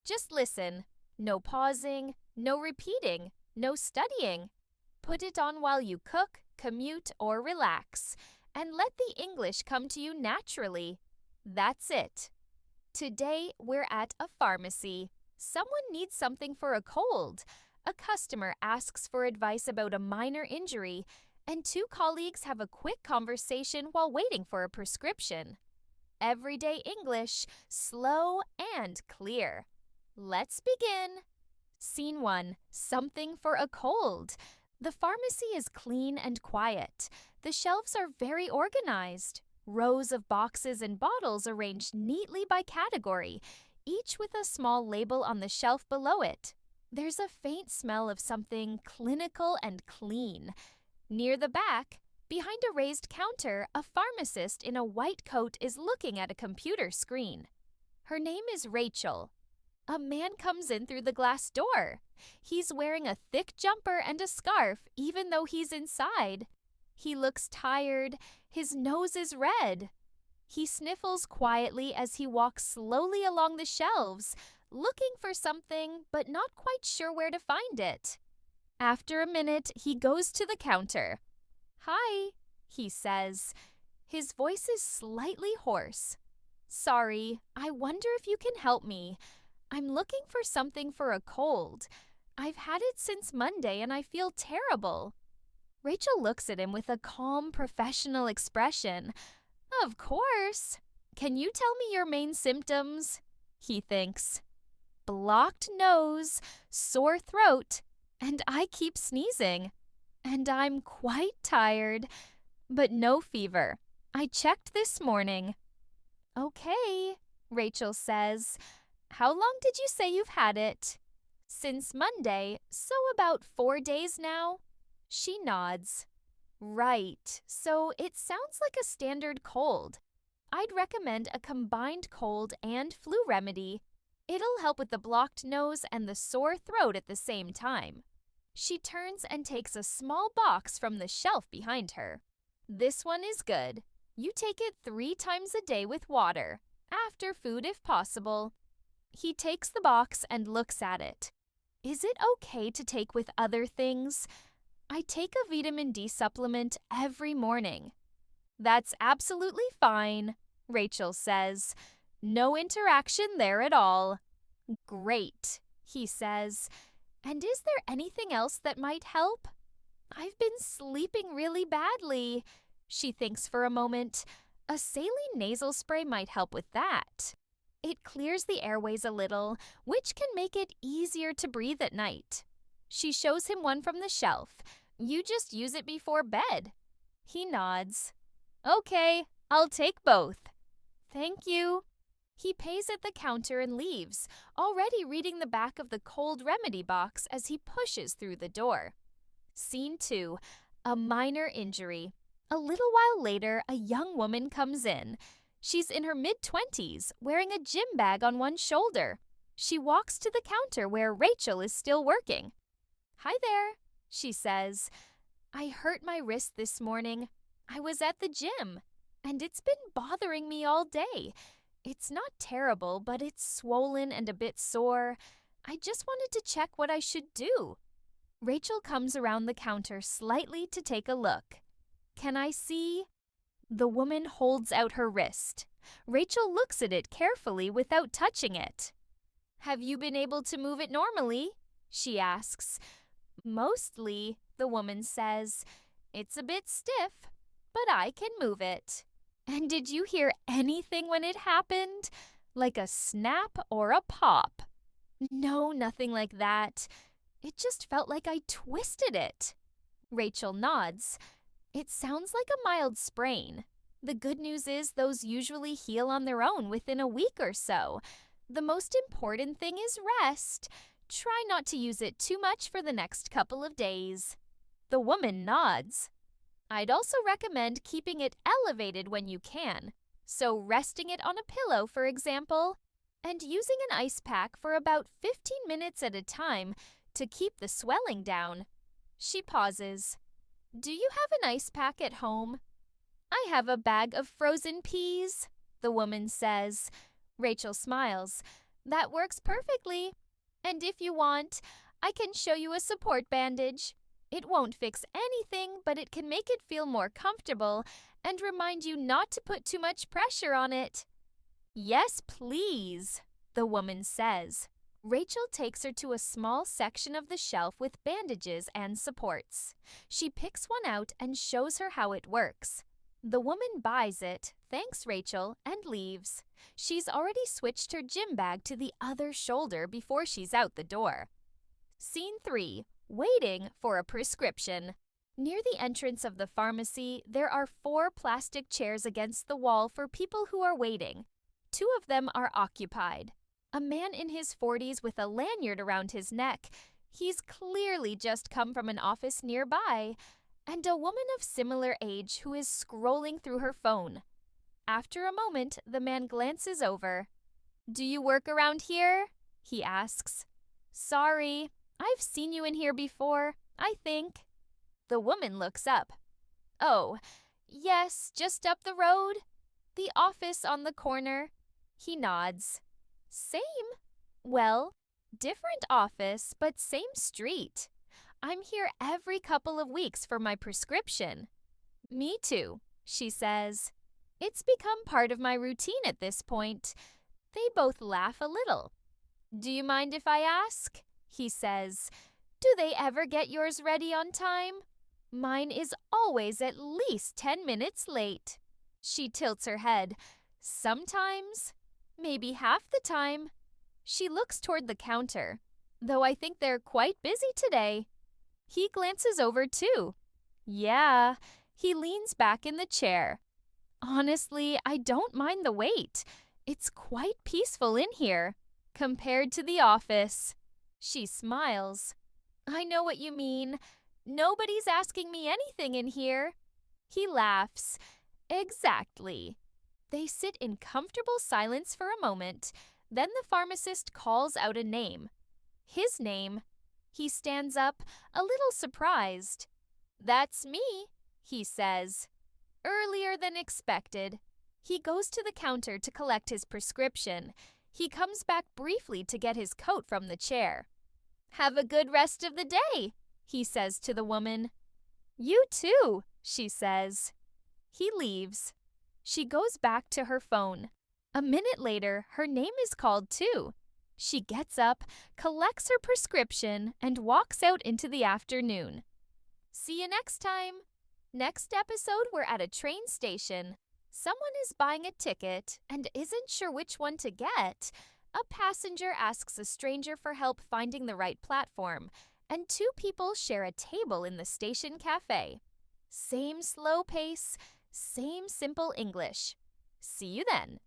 Just listen. No pausing, no repeating, no studying. Put it on while you cook, commute, or relax, and let the English come to you naturally. That's it. Today, we're at a pharmacy. Someone needs something for a cold. A customer asks for advice about a minor injury, and two colleagues have a quick conversation while waiting for a prescription. Everyday English, slow and clear. Let's begin. Scene 1. Something for a cold. The pharmacy is clean and quiet. The shelves are very organized. Rows of boxes and bottles arranged neatly by category, each with a small label on the shelf below it. There's a faint smell of something clinical and clean. Near the back, behind a raised counter, a pharmacist in a white coat is looking at a computer screen. Her name is Rachel. A man comes in through the glass door. He's wearing a thick jumper and a scarf, even though he's inside. He looks tired. His nose is red. He sniffles quietly as he walks slowly along the shelves, looking for something but not quite sure where to find it. After a minute, he goes to the counter. "Hi," he says. His voice is slightly hoarse. "Sorry, I wonder if you can help me. I'm looking for something for a cold. I've had it since Monday and I feel terrible." Rachel looks at him with a calm, professional expression. "Of course. Can you tell me your main symptoms?" He thinks. "Blocked nose, sore throat, and I keep sneezing. And I'm quite tired, but no fever. I checked this morning." "Okay," Rachel says. "How long did you say you've had it?" "Since Monday, so about 4 days now." She nods. "Right, so it sounds like a standard cold. I'd recommend a combined cold and flu remedy. It'll help with the blocked nose and the sore throat at the same time." She turns and takes a small box from the shelf behind her. "This one is good. You take it 3 times a day with water, after food if possible." He takes the box and looks at it. "Is it okay to take with other things? I take a vitamin D supplement every morning." "That's absolutely fine," Rachel says. "No interaction there at all." "Great," he says. "And is there anything else that might help?" "I've been sleeping really badly." She thinks for a moment. A saline nasal spray might help with that. It clears the airways a little, which can make it easier to breathe at night. She shows him one from the shelf. "You just use it before bed." He nods. "Okay, I'll take both." "Thank you." He pays at the counter and leaves, already reading the back of the cold remedy box as he pushes through the door. Scene 2. A minor injury. A little while later, a young woman comes in. She's in her mid-20s, wearing a gym bag on one shoulder. She walks to the counter where Rachel is still working. "Hi there," she says. "I hurt my wrist this morning. I was at the gym, and it's been bothering me all day. It's not terrible, but it's swollen and a bit sore. I just wanted to check what I should do." Rachel comes around the counter slightly to take a look. "Can I see?" The woman holds out her wrist. Rachel looks at it carefully without touching it. "Have you been able to move it normally?" she asks. "Mostly," the woman says. "It's a bit stiff, but I can move it." "And did you hear anything when it happened? Like a snap or a pop?" "No, nothing like that. It just felt like I twisted it." Rachel nods. "It sounds like a mild sprain. The good news is those usually heal on their own within a week or so. The most important thing is rest. Try not to use it too much for the next couple of days." The woman nods. "I'd also recommend keeping it elevated when you can. So resting it on a pillow, for example, and using an ice pack for about 15 minutes at a time to keep the swelling down." She pauses. "Do you have an ice pack at home?" "I have a bag of frozen peas," the woman says. Rachel smiles. That works perfectly. And if you want, I can show you a support bandage. It won't fix anything, but it can make it feel more comfortable and remind you not to put too much pressure on it. Yes, please, the woman says. Rachel takes her to a small section of the shelf with bandages and supports. She picks one out and shows her how it works. The woman buys it, thanks Rachel, and leaves. She's already switched her gym bag to the other shoulder before she's out the door. Scene 3. Waiting for a prescription. Near the entrance of the pharmacy, there are 4 plastic chairs against the wall for people who are waiting. 2 of them are occupied. A man in his 40s with a lanyard around his neck. He's clearly just come from an office nearby. And a woman of similar age who is scrolling through her phone. After a moment, the man glances over. "Do you work around here?" he asks. "Sorry, I've seen you in here before, I think." The woman looks up. "Oh, yes, just up the road. The office on the corner." He nods. "Same. Well, different office, but same street. I'm here every couple of weeks for my prescription." "Me too," she says. "It's become part of my routine at this point." They both laugh a little. "Do you mind if I ask?" he says. "Do they ever get yours ready on time? Mine is always at least 10 minutes late." She tilts her head. "Sometimes. Maybe half the time." She looks toward the counter. "Though I think they're quite busy today." He glances over too. "Yeah." He leans back in the chair. "Honestly, I don't mind the wait. It's quite peaceful in here, compared to the office." She smiles. "I know what you mean. Nobody's asking me anything in here." He laughs. "Exactly." They sit in comfortable silence for a moment. Then the pharmacist calls out a name. His name. He stands up, a little surprised. "That's me," he says. Earlier than expected. He goes to the counter to collect his prescription. He comes back briefly to get his coat from the chair. "Have a good rest of the day," he says to the woman. "You too," she says. He leaves. She goes back to her phone. A minute later, her name is called too. She gets up, collects her prescription, and walks out into the afternoon. See you next time. Next episode, we're at a train station. Someone is buying a ticket and isn't sure which one to get. A passenger asks a stranger for help finding the right platform, and 2 people share a table in the station cafe. Same slow pace, same simple English. See you then.